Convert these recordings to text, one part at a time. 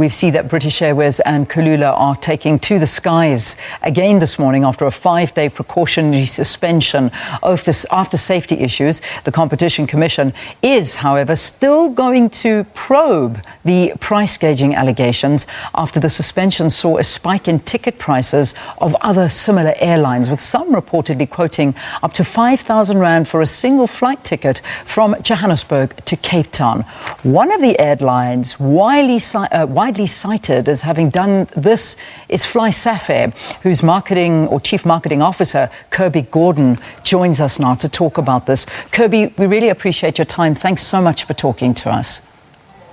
We see that British Airways and Kulula are taking to the skies again this morning after a 5-day precautionary suspension after safety issues. The Competition Commission is, however, still going to probe the price gouging allegations after the suspension saw a spike in ticket prices of other similar airlines, with some reportedly quoting up to 5,000 Rand for a single flight ticket from Johannesburg to Cape Town. One of the airlines widely cited as having done this is FlySafair, whose Chief Marketing Officer Kirby Gordon joins us now to talk about this. Kirby, we really appreciate your time. Thanks so much for talking to us.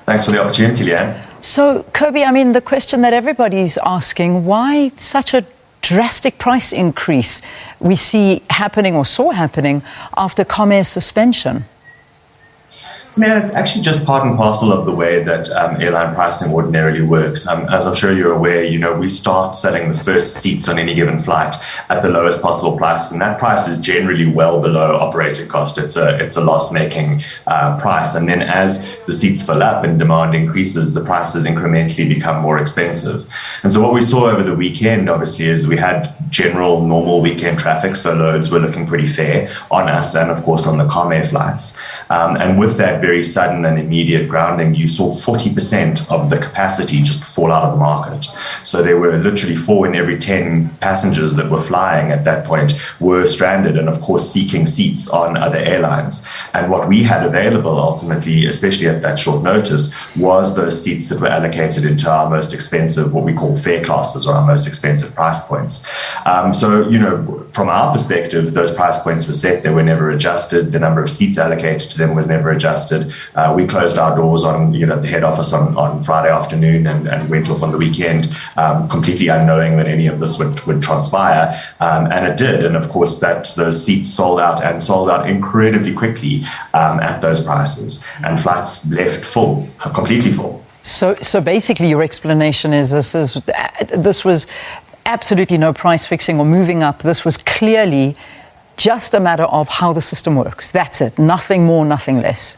Thanks for the opportunity, Leanne. So, Kirby, I mean, the question that everybody's asking, why such a drastic price increase we see happening or saw happening after Comair's suspension? So, man, it's actually just part and parcel of the way that airline pricing ordinarily works. As I'm sure you're aware, we start selling the first seats on any given flight at the lowest possible price, and that price is generally well below operating cost. It's a loss-making price, and then as the seats fill up and demand increases, the prices incrementally become more expensive. And so what we saw over the weekend, obviously, is we had general normal weekend traffic, so loads were looking pretty fair on us and, of course, on the Comair flights. And with that very sudden and immediate grounding, you saw 40% of the capacity just fall out of the market. So there were literally 4 in every 10 passengers that were flying at that point were stranded and, of course, seeking seats on other airlines. And what we had available ultimately, especially at that short notice, was those seats that were allocated into our most expensive, what we call fare classes, or our most expensive price points. From our perspective, those price points were set. They were never adjusted. The number of seats allocated to them was never adjusted. We closed our doors on, the head office on Friday afternoon and went off on the weekend, completely unknowing that any of this would transpire. And it did. And of course, those seats sold out incredibly quickly at those prices. And flights left full, completely full. So basically your explanation is this was absolutely no price fixing or moving up. This was clearly just a matter of how the system works. That's it. Nothing more, nothing less.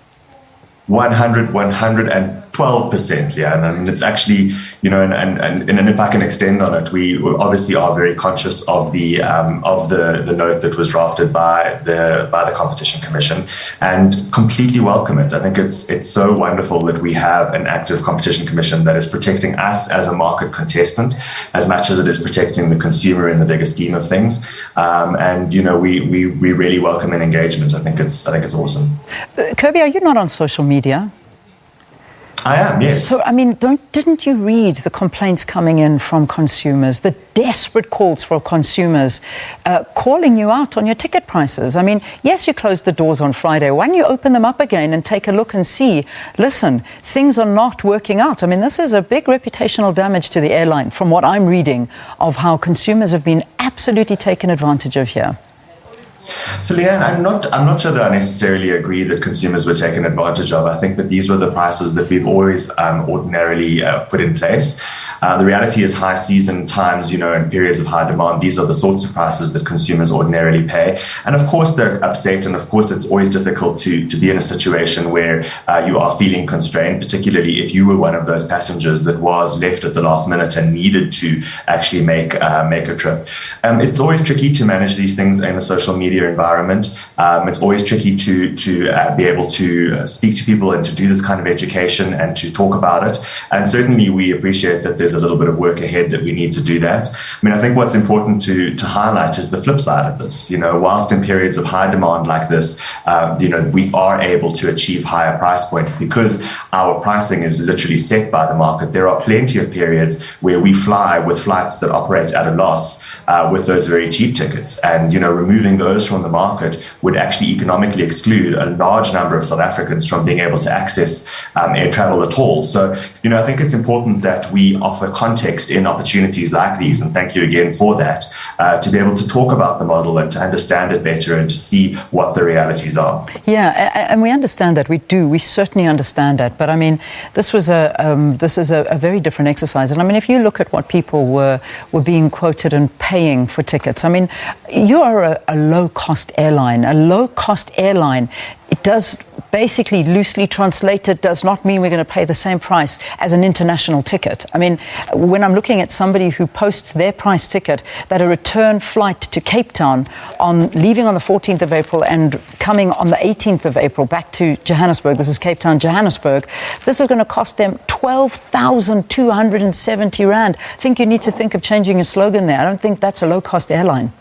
112%, yeah. And I mean, it's actually, and if I can extend on it, we obviously are very conscious of the note that was drafted by the Competition Commission and completely welcome it. I think it's so wonderful that we have an active Competition Commission that is protecting us as a market contestant as much as it is protecting the consumer in the bigger scheme of things. We really welcome an engagement. I think it's awesome. Kirby, are you not on social media? I am, yes. So, I mean, didn't you read the complaints coming in from consumers, the desperate calls for consumers calling you out on your ticket prices? I mean, yes, you closed the doors on Friday. Why don't you open them up again and take a look and see, listen, things are not working out. I mean, this is a big reputational damage to the airline from what I'm reading of how consumers have been absolutely taken advantage of here. So, Leanne, I'm not sure that I necessarily agree that consumers were taken advantage of. I think that these were the prices that we've always ordinarily put in place. The reality is high season times, in periods of high demand, these are the sorts of prices that consumers ordinarily pay. And of course, they're upset. And of course, it's always difficult to be in a situation where you are feeling constrained, particularly if you were one of those passengers that was left at the last minute and needed to actually make a trip. It's always tricky to manage these things in a social media environment. It's always tricky to be able to speak to people and to do this kind of education and to talk about it. And certainly we appreciate that there's a little bit of work ahead that we need to do that. I mean, I think what's important to highlight is the flip side of this. Whilst in periods of high demand like this, we are able to achieve higher price points because our pricing is literally set by the market. There are plenty of periods where we fly with flights that operate at a loss with those very cheap tickets. And, removing those from the market would actually economically exclude a large number of South Africans from being able to access air travel at all. So, I think it's important that we offer context in opportunities like these, and thank you again for that, to be able to talk about the model and to understand it better and to see what the realities are. Yeah, and we understand that. We certainly understand that. But I mean, this is a very different exercise. And I mean, if you look at what people were being quoted and paying for tickets, I mean, you are a low-cost airline. A low-cost airline, it does basically, loosely translated, does not mean we're going to pay the same price as an international ticket. I mean, when I'm looking at somebody who posts their price ticket, that a return flight to Cape Town leaving on the 14th of April and coming on the 18th of April back to Johannesburg, this is Cape Town, Johannesburg, this is going to cost them 12,270 Rand. I think you need to think of changing your slogan there. I don't think that's a low-cost airline.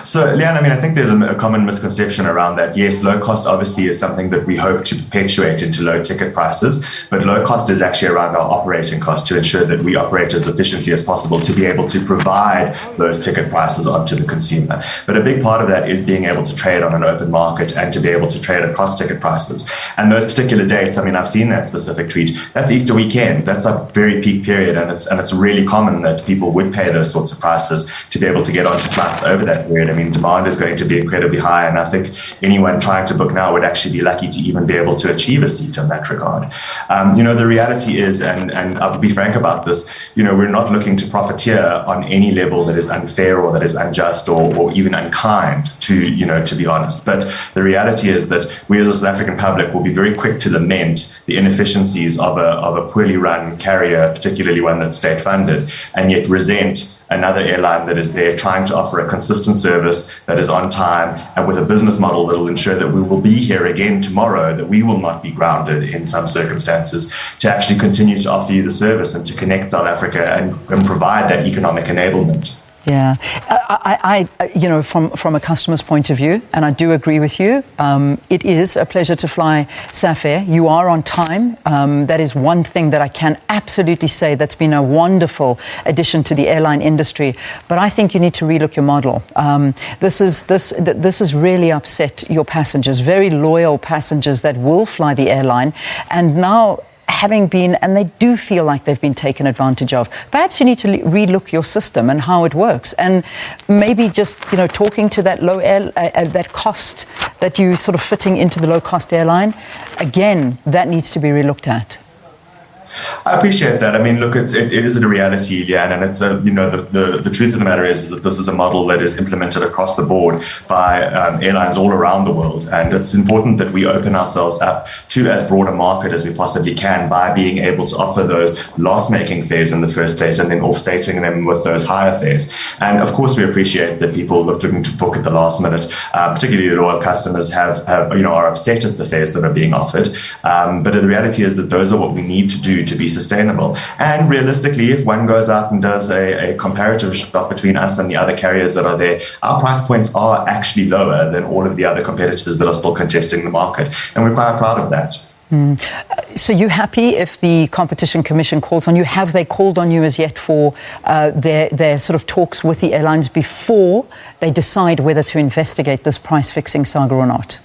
So, Leanne, I mean, I think there's a common misconception around that. Yes, low cost obviously is something that we hope to perpetuate into low ticket prices, but low cost is actually around our operating costs to ensure that we operate as efficiently as possible to be able to provide those ticket prices onto the consumer. But a big part of that is being able to trade on an open market and to be able to trade across ticket prices. And those particular dates, I mean, I've seen that specific tweet. That's Easter weekend. That's a very peak period, and it's really common that people would pay those sorts of prices to be able to get onto flights over that period. I mean, demand is going to be incredibly high, and I think anyone trying to book now would actually be lucky to even be able to achieve a seat in that regard. The reality is, and I'll be frank about this, we're not looking to profiteer on any level that is unfair or that is unjust or even unkind, to be honest. But the reality is that we as a South African public will be very quick to lament the inefficiencies of a poorly run carrier, particularly one that's state funded, and yet resent another airline that is there trying to offer a consistent service that is on time and with a business model that will ensure that we will be here again tomorrow, that we will not be grounded in some circumstances, to actually continue to offer you the service and to connect South Africa and provide that economic enablement. Yeah, from a customer's point of view, and I do agree with you, it is a pleasure to fly SAFair. You are on time. That is one thing that I can absolutely say that's been a wonderful addition to the airline industry. But I think you need to relook your model. This has really upset your passengers, very loyal passengers that will fly the airline, and now having been, and they do feel like they've been taken advantage of. Perhaps you need to relook your system and how it works, and maybe just talking to that that cost that you sort of fitting into the low cost airline. Again, that needs to be relooked at. I appreciate that. I mean, look, it is a reality, Leanne, and it's the truth of the matter is that this is a model that is implemented across the board by airlines all around the world, and it's important that we open ourselves up to as broad a market as we possibly can by being able to offer those loss-making fares in the first place and then offsetting them with those higher fares. And of course, we appreciate that people looking to book at the last minute, particularly loyal customers, are upset at the fares that are being offered. But the reality is that those are what we need to do to be sustainable. And realistically, if one goes out and does a comparative shop between us and the other carriers that are there, our price points are actually lower than all of the other competitors that are still contesting the market. And we're quite proud of that. So you happy if the Competition Commission calls on you? Have they called on you as yet for their sort of talks with the airlines before they decide whether to investigate this price fixing saga or not?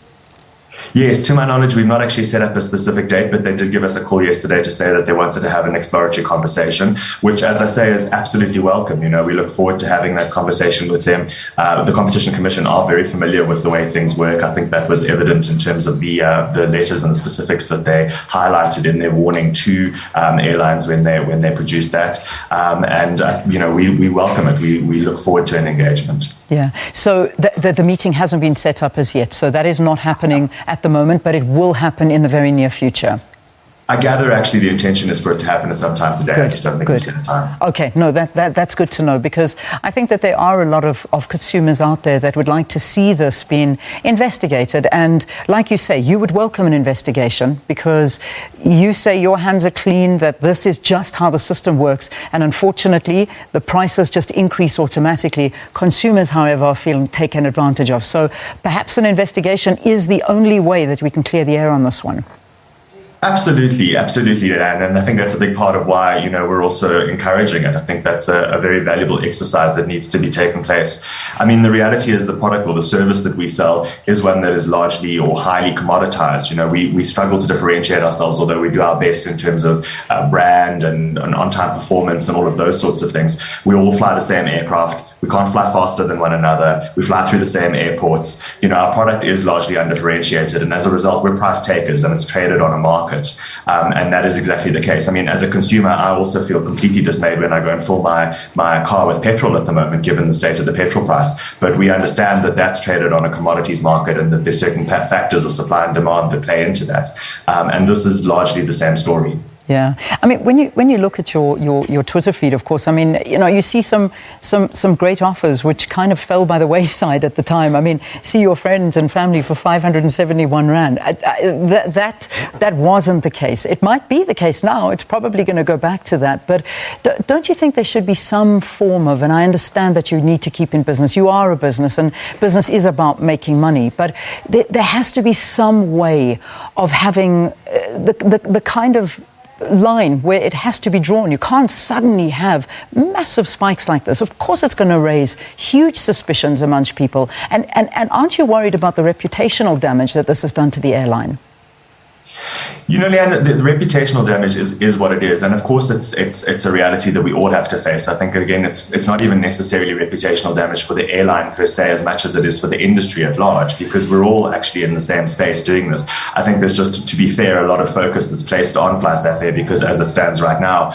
Yes, to my knowledge, we've not actually set up a specific date, but they did give us a call yesterday to say that they wanted to have an exploratory conversation, which, as I say, is absolutely welcome. We look forward to having that conversation with them. The Competition Commission are very familiar with the way things work. I think that was evident in terms of the letters and the specifics that they highlighted in their warning to airlines when they produced that. We welcome it. We look forward to an engagement. Yeah. So the meeting hasn't been set up as yet. So that is not happening at the moment, but it will happen in the very near future. I gather actually the intention is for it to happen at some time today. I just don't think we've set a time. Okay, no, that's good to know, because I think that there are a lot of consumers out there that would like to see this being investigated. And like you say, you would welcome an investigation because you say your hands are clean, that this is just how the system works. And unfortunately, the prices just increase automatically. Consumers, however, are feeling taken advantage of. So perhaps an investigation is the only way that we can clear the air on this one. Absolutely, and I think that's a big part of why we're also encouraging it. I think that's a very valuable exercise that needs to be taken place. I mean, the reality is the product or the service that we sell is one that is largely or highly commoditized. We struggle to differentiate ourselves, although we do our best in terms of brand and on-time performance and all of those sorts of things. We all fly the same aircraft. We can't fly faster than one another. We fly through the same airports. Our product is largely undifferentiated, and as a result, we're price takers, and it's traded on a market. And that is exactly the case. As a consumer, I also feel completely dismayed when I go and fill my car with petrol at the moment, given the state of the petrol price. But we understand that that's traded on a commodities market, and that there's certain factors of supply and demand that play into that. And this is largely the same story. Yeah, when you look at your Twitter feed, of course, you see some great offers which kind of fell by the wayside at the time. See your friends and family for 571 rand. That wasn't the case. It might be the case now. It's probably going to go back to that. But don't you think there should be some form of? And I understand that you need to keep in business. You are a business, and business is about making money. But there has to be some way of having the kind of line where it has to be drawn. You can't suddenly have massive spikes like this. Of course, it's going to raise huge suspicions amongst people. And aren't you worried about the reputational damage that this has done to the airline? Leanne, the reputational damage is what it is, and of course it's a reality that we all have to face. I think again, it's not even necessarily reputational damage for the airline per se as much as it is for the industry at large, because we're all actually in the same space doing this. I think there's just, to be fair, a lot of focus that's placed on FlySafair, because as it stands right now,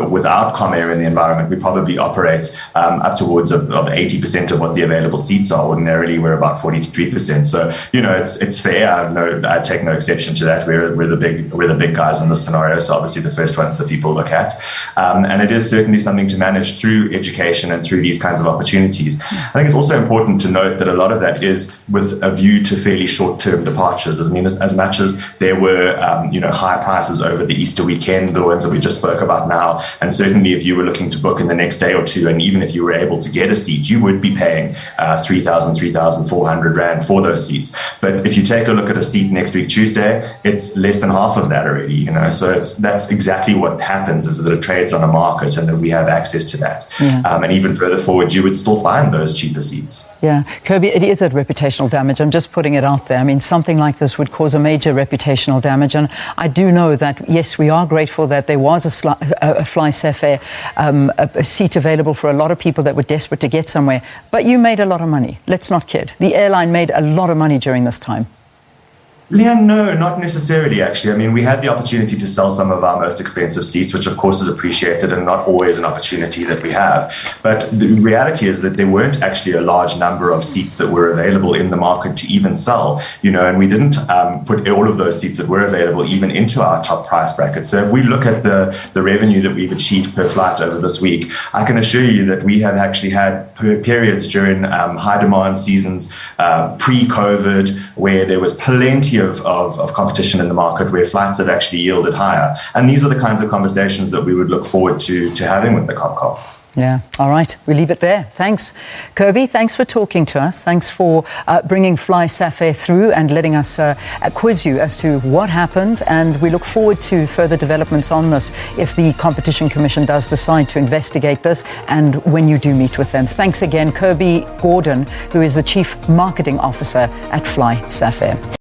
without Comair in the environment, we probably operate up towards of 80% of what the available seats are. Ordinarily, we're about 43%. So it's fair. I take no exception to that. We're the big guys in this scenario, so obviously the first ones that people look at, and it is certainly something to manage through education and through these kinds of opportunities. I think it's also important to note that a lot of that is with a view to fairly short-term departures. As much as there were high prices over the Easter weekend, the ones that we just spoke about now, and certainly if you were looking to book in the next day or two, and even if you were able to get a seat, you would be paying 3,400 rand for those seats. But if you take a look at a seat next week Tuesday, it's less than half of that already, so that's exactly what happens, is that it trades on a market, and that we have access to that. And even further forward, you would still find those cheaper seats. Yeah, Kirby, it is a reputational damage. I'm just putting it out there. Something like this would cause a major reputational damage, and I do know that, yes, we are grateful that there was a FlySafair a seat available for a lot of people that were desperate to get somewhere, but you made a lot of money. Let's not kid. The airline made a lot of money during this time. Leanne, no, not necessarily, actually. We had the opportunity to sell some of our most expensive seats, which of course is appreciated and not always an opportunity that we have. But the reality is that there weren't actually a large number of seats that were available in the market to even sell, and we didn't put all of those seats that were available even into our top price bracket. So if we look at the revenue that we've achieved per flight over this week, I can assure you that we have actually had periods during high demand seasons, pre-COVID, where there was plenty of competition in the market, where flights have actually yielded higher. And these are the kinds of conversations that we would look forward to having with the COPCOP. Yeah, all right, we leave it there. Thanks, Kirby. Thanks for talking to us. Thanks for bringing FlySafair through and letting us quiz you as to what happened. And we look forward to further developments on this if the Competition Commission does decide to investigate this, and when you do meet with them. Thanks again, Kirby Gordon, who is the Chief Marketing Officer at FlySafair.